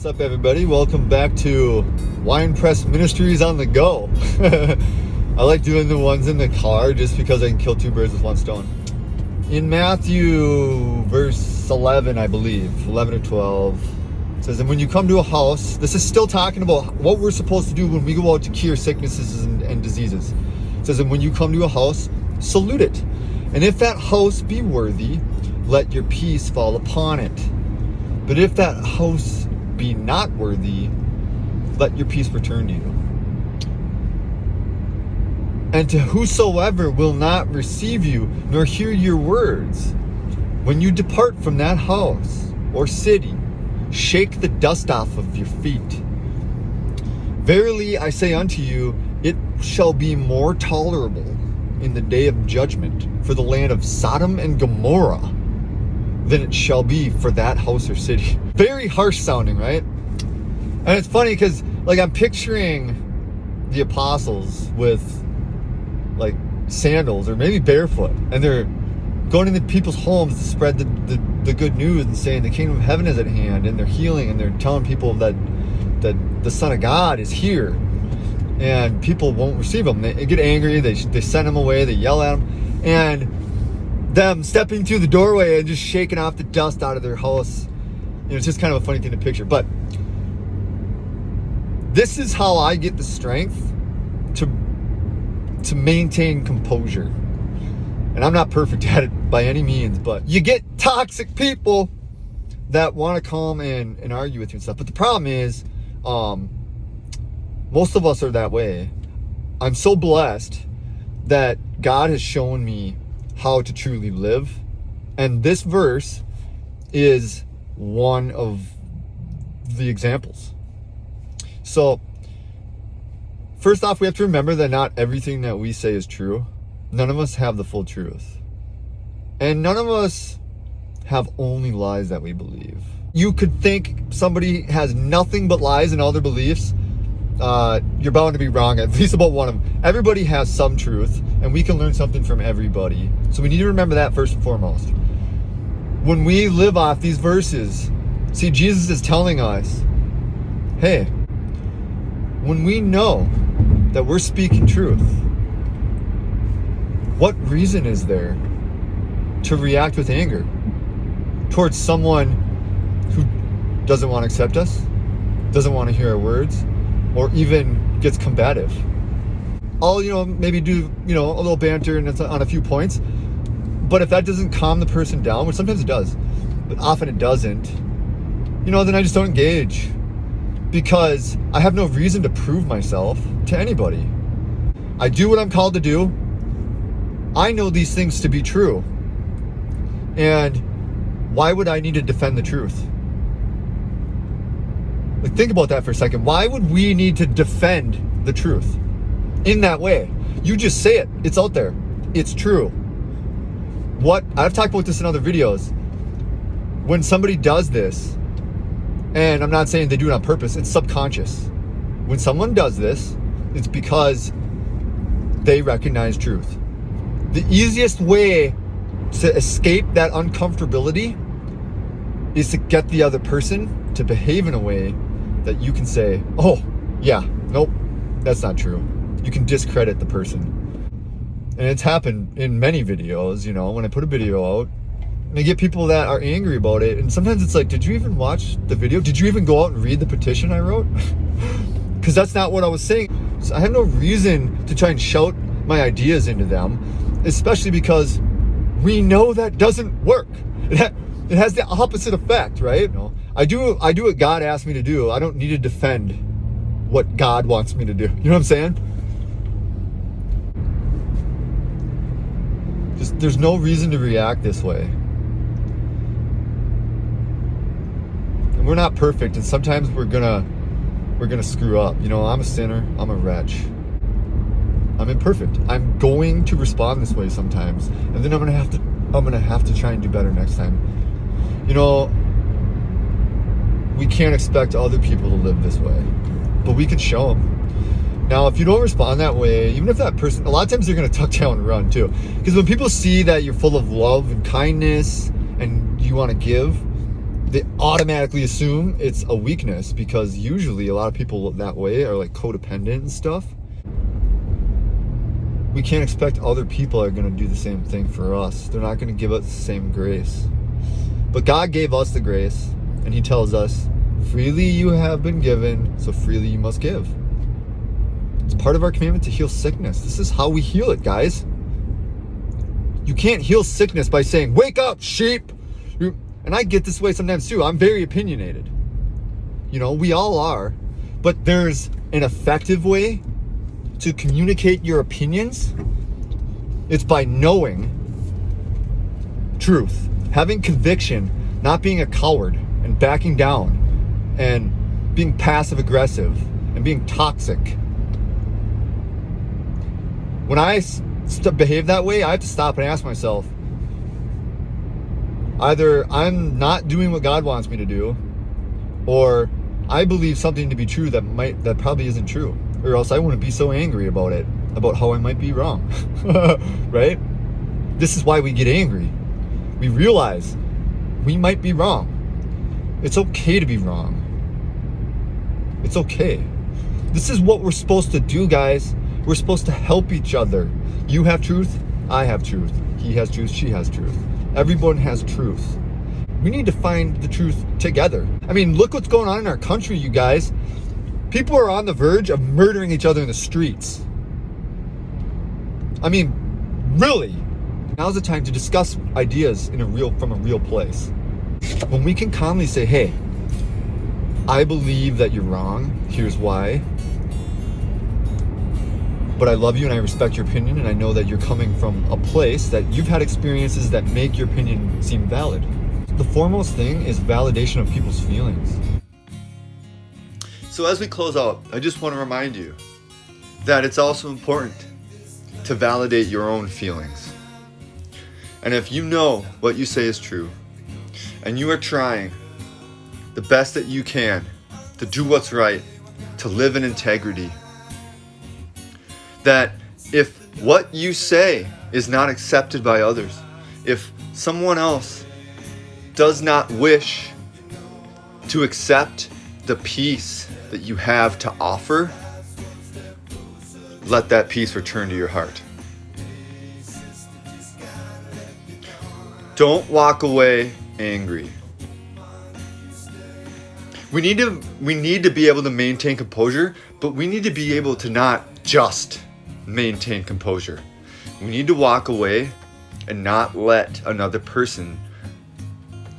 What's up, everybody? Welcome back to Wine Press Ministries on the go. I like doing the ones in the car just because I can kill two birds with one stone. In Matthew verse 11, I believe, 11 or 12, it says, and when you come to a house, this is still talking about what we're supposed to do when we go out to cure sicknesses and diseases. It says, and when you come to a house, salute it. And if that house be worthy, let your peace fall upon it. But if that house be not worthy, let your peace return to you. And to whosoever will not receive you, nor hear your words, when you depart from that house or city, shake the dust off of your feet. Verily I say unto you, it shall be more tolerable in the day of judgment for the land of Sodom and Gomorrah than it shall be for that house or city. Very harsh sounding, right? And it's funny because, like, I'm picturing the apostles with, like, sandals or maybe barefoot, and they're going into people's homes to spread the good news and saying the kingdom of heaven is at hand, and they're healing, and they're telling people that the Son of God is here, and people won't receive them. They get angry, they send them away, they yell at them, and them stepping through the doorway and just shaking off the dust out of their house. You know, it's just kind of a funny thing to picture. But this is how I get the strength to maintain composure. And I'm not perfect at it by any means, but you get toxic people that want to come and argue with you and stuff. But the problem is, most of us are that way. I'm so blessed that God has shown me how to truly live, and this verse is one of the examples. So first off, we have to remember that not everything that we say is true. None of us have the full truth, and none of us have only lies that we believe. You could think somebody has nothing but lies in all their beliefs. You're bound to be wrong, at least about one of them. Everybody has some truth, and we can learn something from everybody. So we need to remember that first and foremost. When we live off these verses, see, Jesus is telling us, hey, when we know that we're speaking truth, what reason is there to react with anger towards someone who doesn't want to accept us, doesn't want to hear our words, or even gets combative? I'll, maybe do, a little banter and it's on a few points. But if that doesn't calm the person down, which sometimes it does, but often it doesn't, then I just don't engage. Because I have no reason to prove myself to anybody. I do what I'm called to do. I know these things to be true. And why would I need to defend the truth? Like, think about that for a second. Why would we need to defend the truth in that way? You just say it. It's out there. It's true. I've talked about this in other videos. When somebody does this, and I'm not saying they do it on purpose, it's subconscious. When someone does this, it's because they recognize truth. The easiest way to escape that uncomfortability is to get the other person to behave in a way that you can say, oh, yeah, nope, that's not true. You can discredit the person. And it's happened in many videos, when I put a video out, and I get people that are angry about it. And sometimes it's like, did you even watch the video? Did you even go out and read the petition I wrote? Because that's not what I was saying. So I have no reason to try and shout my ideas into them, especially because we know that doesn't work. It has the opposite effect, right? I do what God asked me to do. I don't need to defend what God wants me to do. You know what I'm saying? There's no reason to react this way. And we're not perfect, and sometimes we're gonna screw up. I'm a sinner. I'm a wretch. I'm imperfect. I'm going to respond this way sometimes, and then I'm gonna have to try and do better next time. We can't expect other people to live this way, but we can show them. Now, if you don't respond that way, even if that person, a lot of times they're going to tuck tail and run too. Because when people see that you're full of love and kindness and you want to give, they automatically assume it's a weakness, because usually a lot of people that way are like codependent and stuff. We can't expect other people are going to do the same thing for us. They're not going to give us the same grace. But God gave us the grace, and he tells us, freely you have been given, so freely you must give. It's part of our commandment to heal sickness. This is how we heal it, guys. You can't heal sickness by saying, wake up, sheep. And I get this way sometimes too. I'm very opinionated. You know, we all are. But there's an effective way to communicate your opinions. It's by knowing truth, having conviction, not being a coward and backing down and being passive aggressive and being toxic. When I behave that way, I have to stop and ask myself, either I'm not doing what God wants me to do, or I believe something to be true that probably isn't true, or else I wouldn't be so angry about it, about how I might be wrong. Right? This is why we get angry. We realize we might be wrong. It's okay to be wrong. It's okay. This is what we're supposed to do, guys. We're supposed to help each other. You have truth, I have truth. He has truth, she has truth. Everyone has truth. We need to find the truth together. I mean, look what's going on in our country, you guys. People are on the verge of murdering each other in the streets. I mean, really. Now's the time to discuss ideas from a real place. When we can calmly say, hey, I believe that you're wrong. Here's why. But I love you and I respect your opinion, and I know that you're coming from a place that you've had experiences that make your opinion seem valid. The foremost thing is validation of people's feelings. So as we close out, I just want to remind you that it's also important to validate your own feelings. And if you know what you say is true, and you are trying the best that you can to do what's right, to live in integrity, that if what you say is not accepted by others, if someone else does not wish to accept the peace that you have to offer, let that peace return to your heart. Don't walk away angry. We need to be able to maintain composure, but we need to be able to not just maintain composure. We need to walk away and not let another person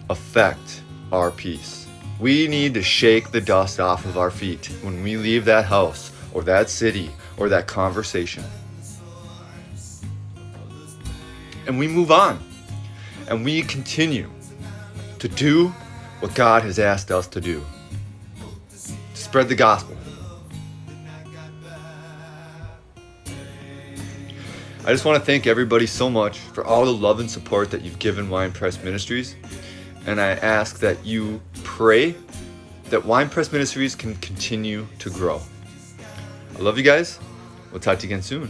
affect our peace. We need to shake the dust off of our feet when we leave that house or that city or that conversation. And we move on. And we continue to do what God has asked us to do. To spread the gospel. I just want to thank everybody so much for all the love and support that you've given Wine Press Ministries. And I ask that you pray that Wine Press Ministries can continue to grow. I love you guys. We'll talk to you again soon.